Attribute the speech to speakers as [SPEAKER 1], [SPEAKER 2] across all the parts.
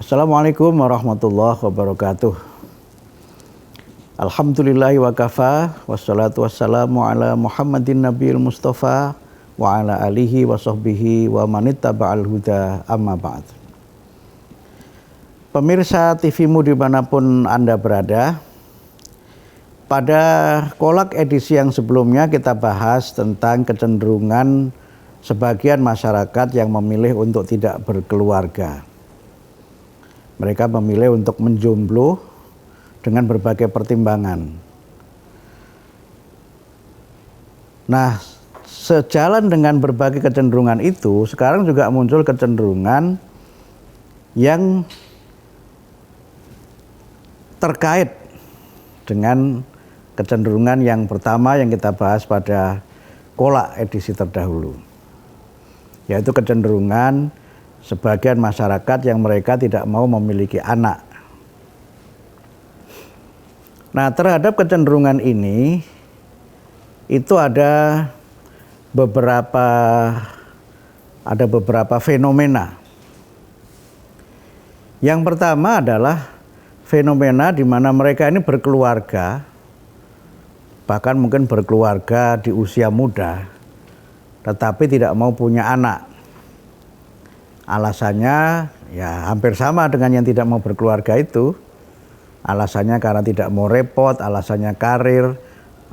[SPEAKER 1] Assalamualaikum warahmatullahi wabarakatuh. Alhamdulillahi wa kafa, wassalatu wassalamu ala Muhammadin nabiyil mustafa wa ala alihi wa sahbihi wa manittaba'al huda amma ba'd. Pemirsa TV-mu dimanapun Anda berada, pada kolak edisi yang sebelumnya kita bahas tentang kecenderungan sebagian masyarakat yang memilih untuk tidak berkeluarga. Mereka memilih untuk menjomblo dengan berbagai pertimbangan. Nah, sejalan dengan berbagai kecenderungan itu, sekarang juga muncul kecenderungan yang terkait dengan kecenderungan yang pertama yang kita bahas pada kolak edisi terdahulu, yaitu kecenderungan sebagian masyarakat yang mereka tidak mau memiliki anak. Nah, terhadap kecenderungan ini itu ada beberapa fenomena. Yang pertama adalah fenomena di mana mereka ini berkeluarga, bahkan mungkin berkeluarga di usia muda, tetapi tidak mau punya anak. Alasannya ya hampir sama dengan yang tidak mau berkeluarga itu. Alasannya karena tidak mau repot, alasannya karir,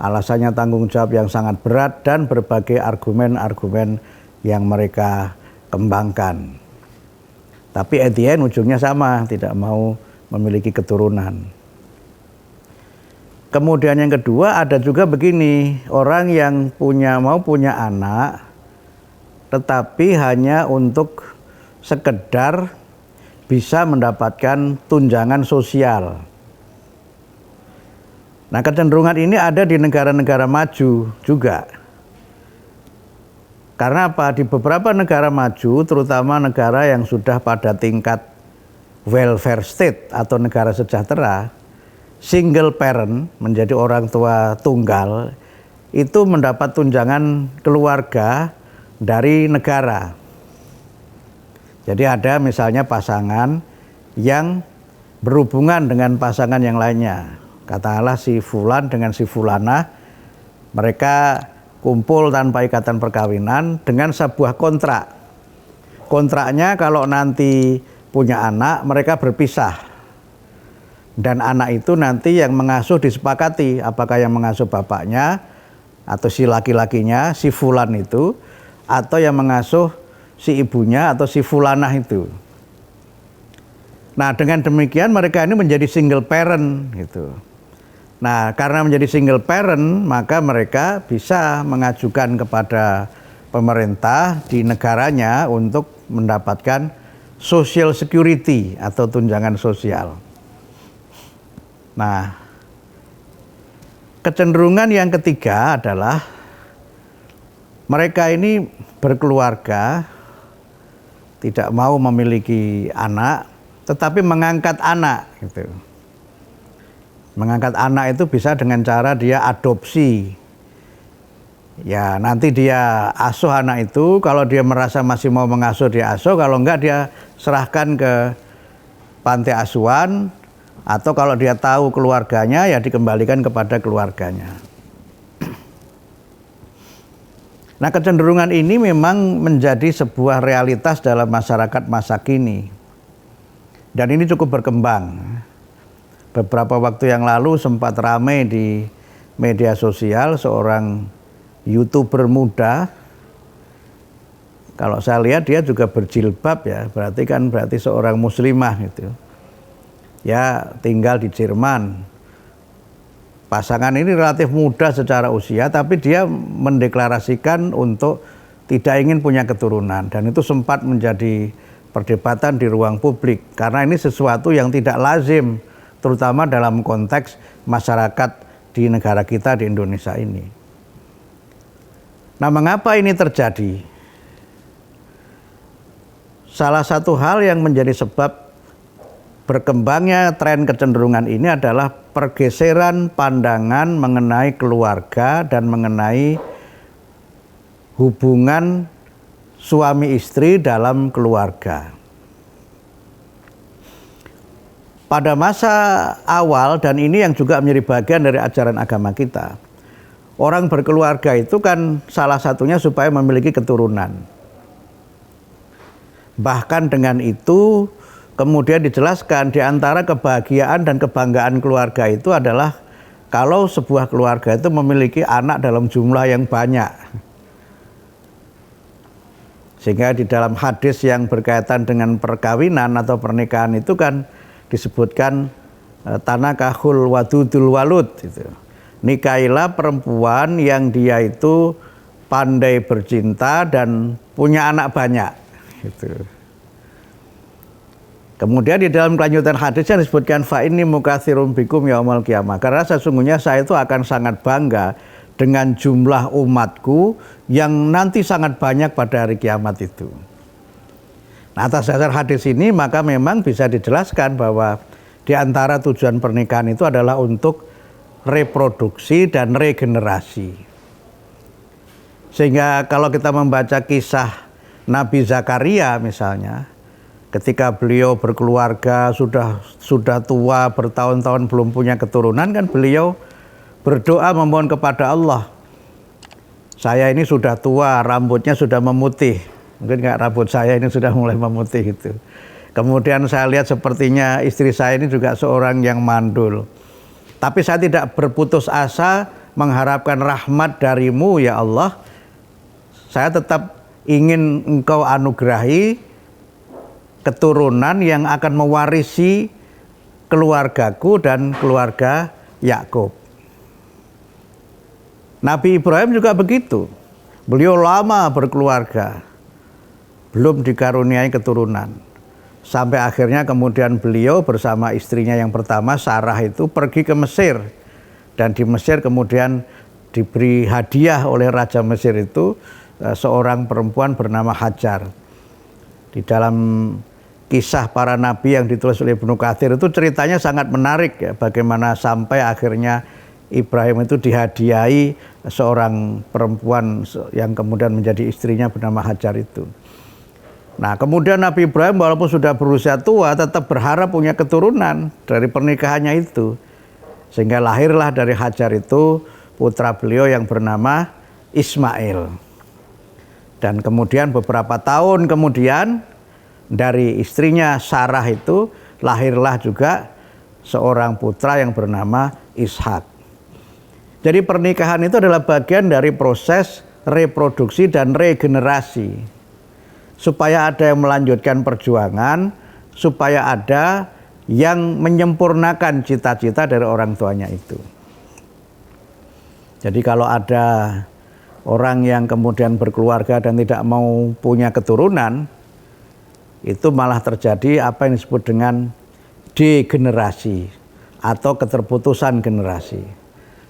[SPEAKER 1] alasannya tanggung jawab yang sangat berat, dan berbagai argumen-argumen yang mereka kembangkan. Tapi at the end ujungnya sama, tidak mau memiliki keturunan. Kemudian yang kedua ada juga begini, orang yang mau punya anak, tetapi hanya untuk sekedar bisa mendapatkan tunjangan sosial. Nah, kecenderungan ini ada di negara-negara maju juga. Karena apa? Di beberapa negara maju, terutama negara yang sudah pada tingkat welfare state atau negara sejahtera, single parent, menjadi orang tua tunggal, itu mendapat tunjangan keluarga dari negara. Jadi ada misalnya pasangan yang berhubungan dengan pasangan yang lainnya. Katakanlah si fulan dengan si fulana, mereka kumpul tanpa ikatan perkawinan dengan sebuah kontrak. Kontraknya kalau nanti punya anak, mereka berpisah. Dan anak itu nanti yang mengasuh disepakati, apakah yang mengasuh bapaknya atau si laki-lakinya, si fulan itu, atau yang mengasuh si ibunya atau si fulanah itu. Nah, dengan demikian mereka ini menjadi single parent gitu. Nah, karena menjadi single parent, maka mereka bisa mengajukan kepada pemerintah di negaranya untuk mendapatkan social security atau tunjangan sosial. Nah, kecenderungan yang ketiga adalah mereka ini berkeluarga, tidak mau memiliki anak, tetapi mengangkat anak gitu. Mengangkat anak itu bisa dengan cara dia adopsi. Ya, nanti dia asuh anak itu, kalau dia merasa masih mau mengasuh dia asuh, kalau enggak dia serahkan ke panti asuhan, atau kalau dia tahu keluarganya ya dikembalikan kepada keluarganya. Nah, kecenderungan ini memang menjadi sebuah realitas dalam masyarakat masa kini. Dan ini cukup berkembang. Beberapa waktu yang lalu sempat ramai di media sosial seorang YouTuber muda. Kalau saya lihat dia juga berjilbab ya, berarti seorang muslimah gitu. Ya, tinggal di Jerman. Pasangan ini relatif muda secara usia, tapi dia mendeklarasikan untuk tidak ingin punya keturunan. Dan itu sempat menjadi perdebatan di ruang publik. Karena ini sesuatu yang tidak lazim, terutama dalam konteks masyarakat di negara kita, di Indonesia ini. Nah, mengapa ini terjadi? Salah satu hal yang menjadi sebab berkembangnya tren kecenderungan ini adalah pergeseran pandangan mengenai keluarga dan mengenai hubungan suami istri dalam keluarga. pada masa awal, dan ini yang juga menjadi bagian dari ajaran agama kita, orang berkeluarga itu kan salah satunya supaya memiliki keturunan. Bahkan dengan itu kemudian dijelaskan di antara kebahagiaan dan kebanggaan keluarga itu adalah kalau sebuah keluarga itu memiliki anak dalam jumlah yang banyak. Sehingga di dalam hadis yang berkaitan dengan perkawinan atau pernikahan itu kan disebutkan tanakahul wadudul walud gitu. Nikahilah perempuan yang dia itu pandai bercinta dan punya anak banyak gitu. Kemudian di dalam kelanjutan hadisnya disebutkan fa inni mukatsirum bikum yaumal qiyamah, karena sesungguhnya saya itu akan sangat bangga dengan jumlah umatku yang nanti sangat banyak pada hari kiamat itu. Nah, atas dasar hadis ini maka memang bisa dijelaskan bahwa di antara tujuan pernikahan itu adalah untuk reproduksi dan regenerasi. Sehingga kalau kita membaca kisah Nabi Zakaria misalnya, ketika beliau berkeluarga sudah tua bertahun-tahun belum punya keturunan, kan beliau berdoa memohon kepada Allah, saya ini sudah tua, rambutnya sudah memutih, mungkin nggak rambut saya ini sudah mulai memutih gitu. Kemudian saya lihat sepertinya istri saya ini juga seorang yang mandul, tapi saya tidak berputus asa mengharapkan rahmat darimu ya Allah, saya tetap ingin engkau anugerahi keturunan yang akan mewarisi keluargaku dan keluarga Yakub. Nabi Ibrahim juga begitu. Beliau lama berkeluarga, belum dikaruniai keturunan. Sampai akhirnya kemudian beliau bersama istrinya yang pertama Sarah itu pergi ke Mesir. Dan di Mesir kemudian diberi hadiah oleh Raja Mesir itu seorang perempuan bernama Hajar. Di dalam kisah para nabi yang ditulis oleh Ibnu Katsir itu ceritanya sangat menarik ya, bagaimana sampai akhirnya Ibrahim itu dihadiahi seorang perempuan yang kemudian menjadi istrinya bernama Hajar itu. Nah, kemudian Nabi Ibrahim walaupun sudah berusia tua tetap berharap punya keturunan dari pernikahannya itu. Sehingga lahirlah dari Hajar itu putra beliau yang bernama Ismail. Dan kemudian beberapa tahun kemudian dari istrinya Sarah itu lahirlah juga seorang putra yang bernama Ishak. Jadi pernikahan itu adalah bagian dari proses reproduksi dan regenerasi. Supaya ada yang melanjutkan perjuangan, supaya ada yang menyempurnakan cita-cita dari orang tuanya itu. Jadi kalau ada orang yang kemudian berkeluarga dan tidak mau punya keturunan, itu malah terjadi apa yang disebut dengan degenerasi atau keterputusan generasi.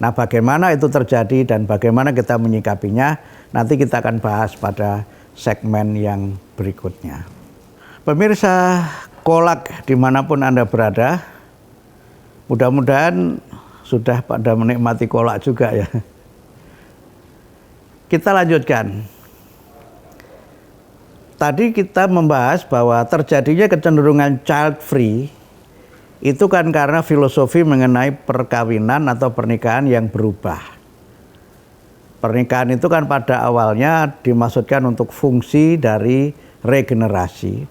[SPEAKER 1] Nah, bagaimana itu terjadi dan bagaimana kita menyikapinya, nanti kita akan bahas pada segmen yang berikutnya. Pemirsa Kolak dimanapun Anda berada, mudah-mudahan sudah pada menikmati kolak juga ya. Kita lanjutkan. Tadi kita membahas bahwa terjadinya kecenderungan child free itu kan karena filosofi mengenai perkawinan atau pernikahan yang berubah. Pernikahan itu kan pada awalnya dimaksudkan untuk fungsi dari regenerasi.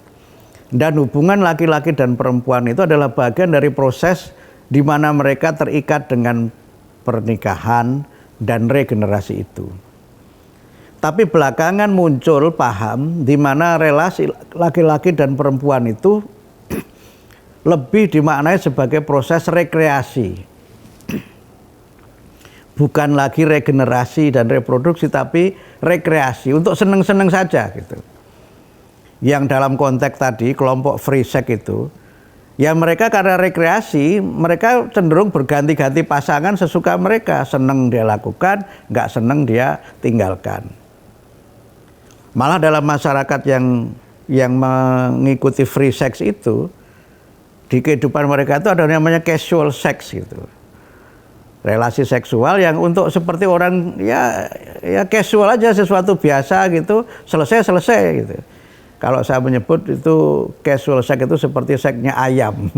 [SPEAKER 1] Dan hubungan laki-laki dan perempuan itu adalah bagian dari proses di mana mereka terikat dengan pernikahan dan regenerasi itu. Tapi belakangan muncul paham di mana relasi laki-laki dan perempuan itu lebih dimaknai sebagai proses rekreasi. Bukan lagi regenerasi dan reproduksi, tapi rekreasi untuk seneng-seneng saja gitu. Yang dalam konteks tadi kelompok free sex itu, ya mereka karena rekreasi, mereka cenderung berganti-ganti pasangan sesuka mereka. Seneng dia lakukan, nggak seneng dia tinggalkan. Malah dalam masyarakat yang mengikuti free sex itu, di kehidupan mereka itu ada namanya casual sex gitu. Relasi seksual yang untuk seperti orang ya casual aja, sesuatu biasa gitu, selesai gitu. kalau saya menyebut itu casual sex itu seperti seksnya ayam.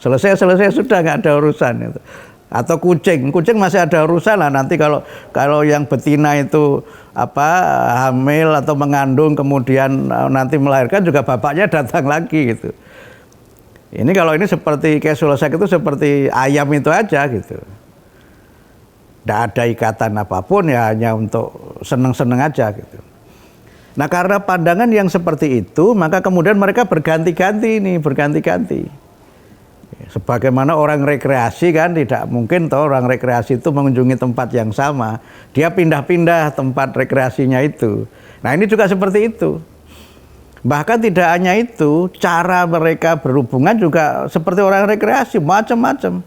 [SPEAKER 1] Selesai sudah nggak ada urusan itu. Atau kucing masih ada urusan lah nanti kalau yang betina itu hamil atau mengandung kemudian nanti melahirkan juga bapaknya datang lagi gitu. Ini kalau ini seperti casual sex itu seperti ayam itu aja gitu. Nggak ada ikatan apapun, ya hanya untuk seneng-seneng aja gitu. Nah karena pandangan yang seperti itu, maka kemudian mereka berganti-ganti. Sebagaimana orang rekreasi kan tidak mungkin toh orang rekreasi itu mengunjungi tempat yang sama. Dia pindah-pindah tempat rekreasinya itu. Nah ini juga seperti itu. Bahkan tidak hanya itu, cara mereka berhubungan juga seperti orang rekreasi, macam-macam.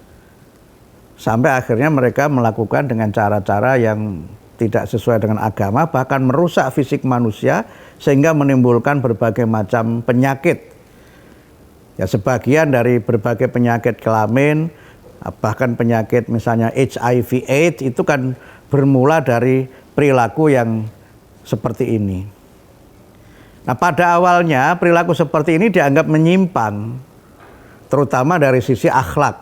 [SPEAKER 1] Sampai akhirnya mereka melakukan dengan cara-cara yang tidak sesuai dengan agama, bahkan merusak fisik manusia sehingga menimbulkan berbagai macam penyakit. Ya, sebagian dari berbagai penyakit kelamin, bahkan penyakit misalnya HIV/AIDS itu kan bermula dari perilaku yang seperti ini. Nah, pada awalnya perilaku seperti ini dianggap menyimpang, terutama dari sisi akhlak.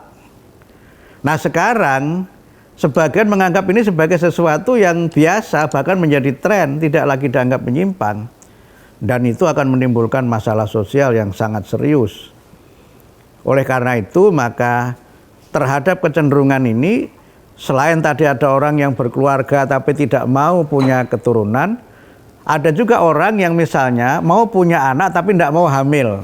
[SPEAKER 1] Nah, sekarang sebagian menganggap ini sebagai sesuatu yang biasa, bahkan menjadi tren, tidak lagi dianggap menyimpang. Dan itu akan menimbulkan masalah sosial yang sangat serius. Oleh karena itu, maka terhadap kecenderungan ini, selain tadi ada orang yang berkeluarga tapi tidak mau punya keturunan, ada juga orang yang misalnya mau punya anak tapi tidak mau hamil.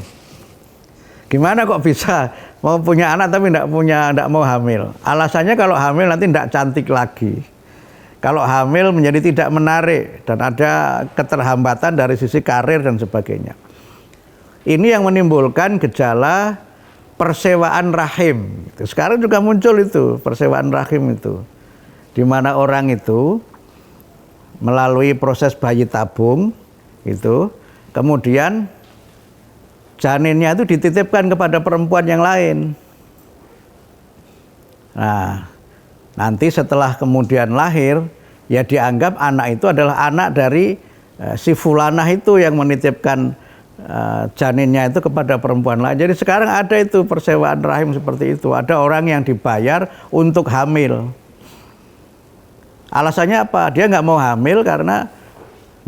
[SPEAKER 1] Gimana kok bisa mau punya anak tapi tidak mau hamil? Alasannya kalau hamil nanti tidak cantik lagi. Kalau hamil menjadi tidak menarik dan ada keterhambatan dari sisi karir dan sebagainya. Ini yang menimbulkan gejala persewaan rahim. Sekarang juga muncul itu persewaan rahim itu, di mana orang itu melalui proses bayi tabung itu, kemudian janinnya itu dititipkan kepada perempuan yang lain. Nah, nanti setelah kemudian lahir, ya dianggap anak itu adalah anak dari si fulanah itu yang menitipkan janinnya itu kepada perempuan lain. Jadi sekarang ada itu persewaan rahim seperti itu. Ada orang yang dibayar untuk hamil. Alasannya apa? Dia nggak mau hamil karena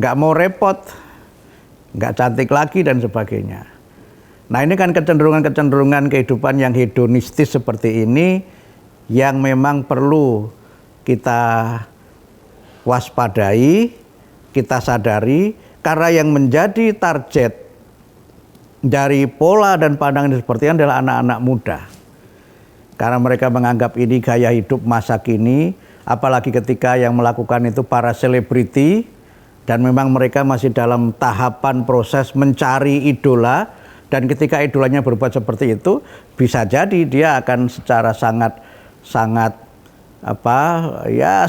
[SPEAKER 1] nggak mau repot, nggak cantik lagi dan sebagainya. Nah ini kan kecenderungan kehidupan yang hedonistis seperti ini yang memang perlu kita waspadai, kita sadari, karena yang menjadi target dari pola dan pandangan seperti ini adalah anak-anak muda. Karena mereka menganggap ini gaya hidup masa kini, apalagi ketika yang melakukan itu para selebriti, dan memang mereka masih dalam tahapan proses mencari idola. Dan ketika idolanya berbuat seperti itu, bisa jadi dia akan secara sangat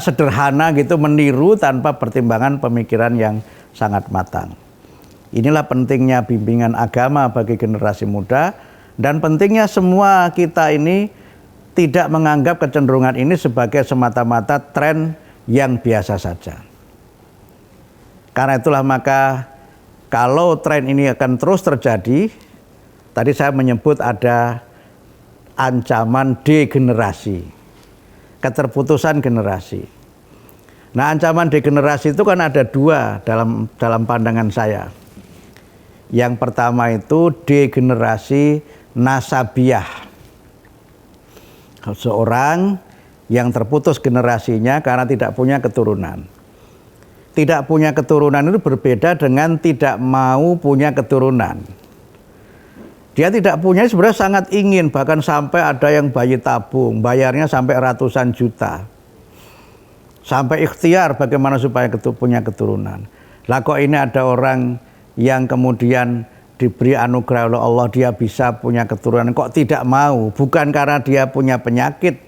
[SPEAKER 1] sederhana gitu meniru tanpa pertimbangan pemikiran yang sangat matang. Inilah pentingnya bimbingan agama bagi generasi muda, dan pentingnya semua kita ini tidak menganggap kecenderungan ini sebagai semata-mata tren yang biasa saja. Karena itulah maka kalau tren ini akan terus terjadi, tadi saya menyebut ada ancaman degenerasi, keterputusan generasi. Nah, ancaman degenerasi itu kan ada dua dalam pandangan saya. Yang pertama itu degenerasi nasabiah. Seorang yang terputus generasinya karena tidak punya keturunan. Tidak punya keturunan itu berbeda dengan tidak mau punya keturunan. Dia tidak punya, sebenarnya sangat ingin, bahkan sampai ada yang bayi tabung, bayarnya sampai ratusan juta. Sampai ikhtiar bagaimana supaya punya keturunan. Lah kok ini ada orang yang kemudian diberi anugerah oleh Allah, dia bisa punya keturunan, kok tidak mau? Bukan karena dia punya penyakit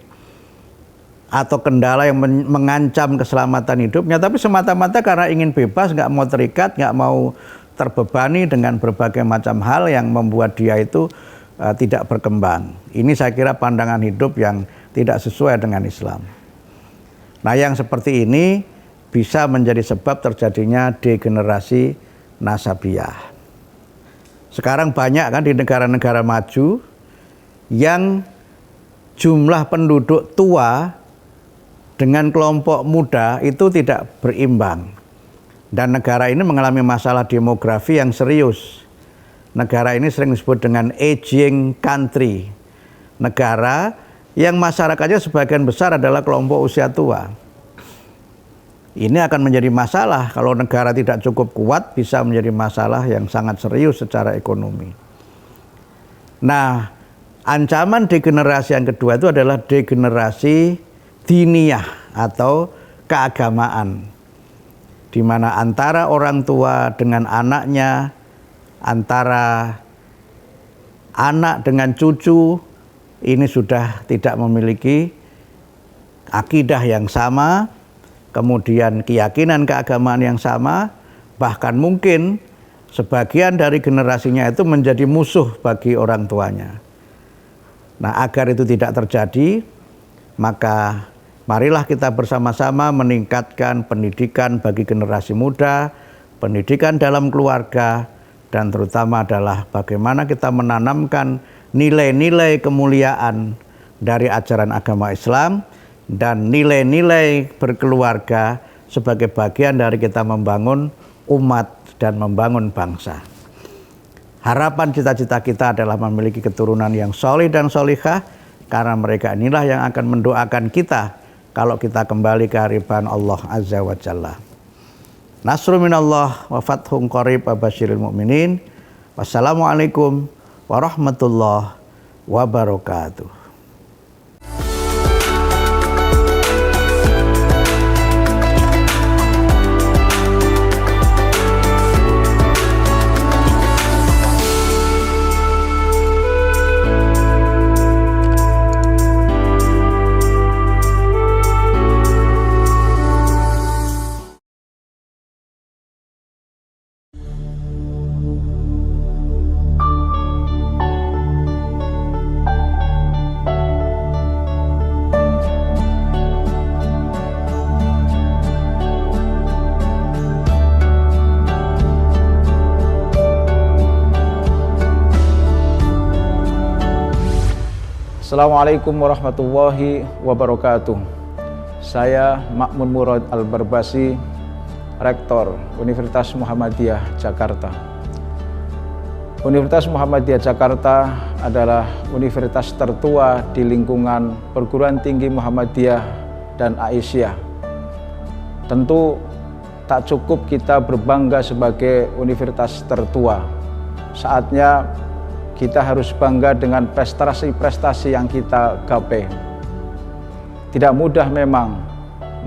[SPEAKER 1] atau kendala yang mengancam keselamatan hidupnya, tapi semata-mata karena ingin bebas, nggak mau terikat, nggak mau terbebani dengan berbagai macam hal yang membuat dia itu tidak berkembang. Ini saya kira pandangan hidup yang tidak sesuai dengan Islam. Nah yang seperti ini bisa menjadi sebab terjadinya degenerasi nasabiah. Sekarang banyak kan di negara-negara maju yang jumlah penduduk tua dengan kelompok muda itu tidak berimbang. Dan negara ini mengalami masalah demografi yang serius. Negara ini sering disebut dengan aging country. Negara yang masyarakatnya sebagian besar adalah kelompok usia tua. Ini akan menjadi masalah kalau negara tidak cukup kuat, bisa menjadi masalah yang sangat serius secara ekonomi. Nah, ancaman degenerasi yang kedua itu adalah degenerasi diniyah atau keagamaan, di mana antara orang tua dengan anaknya, antara anak dengan cucu, ini sudah tidak memiliki akidah yang sama, kemudian keyakinan keagamaan yang sama, bahkan mungkin sebagian dari generasinya itu menjadi musuh bagi orang tuanya. Nah, agar itu tidak terjadi, maka marilah kita bersama-sama meningkatkan pendidikan bagi generasi muda, pendidikan dalam keluarga, dan terutama adalah bagaimana kita menanamkan nilai-nilai kemuliaan dari ajaran agama Islam dan nilai-nilai berkeluarga sebagai bagian dari kita membangun umat dan membangun bangsa. Harapan cita-cita kita adalah memiliki keturunan yang solih dan solihah, karena mereka inilah yang akan mendoakan kita kalau kita kembali ke hariban Allah Azza wa Jalla. Nasrun minallah wa fathun qarib wa basyiril mu'minin. Wassalamualaikum warahmatullahi wabarakatuh.
[SPEAKER 2] Assalamualaikum warahmatullahi wabarakatuh. Saya Ma'mun Murad Al-Barbasi, Rektor Universitas Muhammadiyah Jakarta. Universitas Muhammadiyah Jakarta adalah universitas tertua di lingkungan perguruan tinggi Muhammadiyah dan Aisyah. Tentu tak cukup kita berbangga sebagai universitas tertua. Saatnya kita harus bangga dengan prestasi-prestasi yang kita gapai. Tidak mudah memang,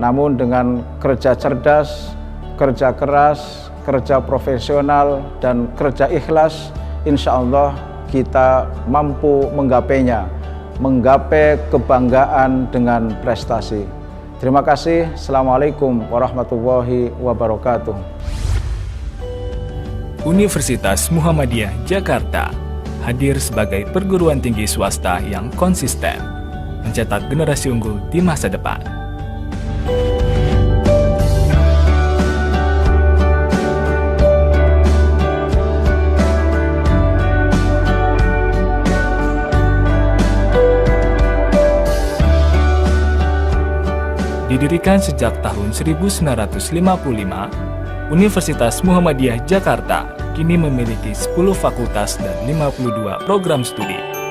[SPEAKER 2] namun dengan kerja cerdas, kerja keras, kerja profesional, dan kerja ikhlas, insya Allah kita mampu menggapainya, menggapai kebanggaan dengan prestasi. Terima kasih. Assalamualaikum warahmatullahi wabarakatuh.
[SPEAKER 3] Universitas Muhammadiyah Jakarta hadir sebagai perguruan tinggi swasta yang konsisten, mencetak generasi unggul di masa depan. Didirikan sejak tahun 1955, Universitas Muhammadiyah Jakarta kini memiliki 10 fakultas dan 52 program studi.